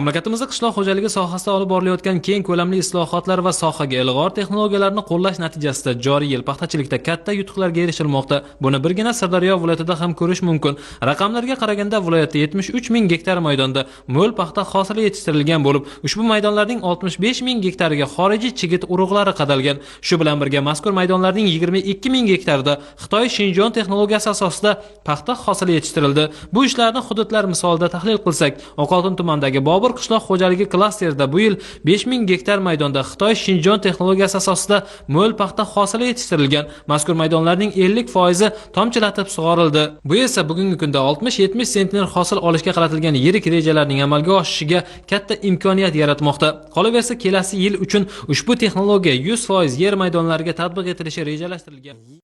Mamlakatimizda qishloq xo'jaligi sohasida olib borilayotgan keng ko'lamli islohotlar va sohaga ilg'or texnologiyalarni qo'llash natijasida joriy yil paxtachilikda katta yutuqlarga erishilmoqda. Buni birgina Sirdaryo viloyatida ham ko'rish mumkin. Raqamlarga qaraganda viloyatda 73 ming gektar maydonda mo'l paxta hosili yetishtirilgan bo'lib, ushbu maydonlarning 65 ming gektariga xorijiy chigit urug'lari qadalgan. Shu bilan birga mazkur maydonlarning 22 ming gektarida Xitoy Shinjon texnologiyasi asosida paxta hosili yetishtirildi. Bu ishlarni hududlar misolida tahlil qilsak, Oqoltin tumanidagi Bobur qishloq xo'jaligi klasterida bu yil 5000 gektar maydonda Xitoy Shinjon texnologiyasi asosida mo'l paxta hosili yetishtirilgan. Mazkur maydonlarning 50% tomchilatib sug'orildi. Bu esa bugungi kunda 60-70 sentner hosil olishga qaratilgan yirik rejalarning amalga oshishiga katta imkoniyat yaratmoqda. Qolaversa, kelasi yil uchun ushbu texnologiya 100% yer maydonlariga tatbiq etilishi rejalashtirilgan.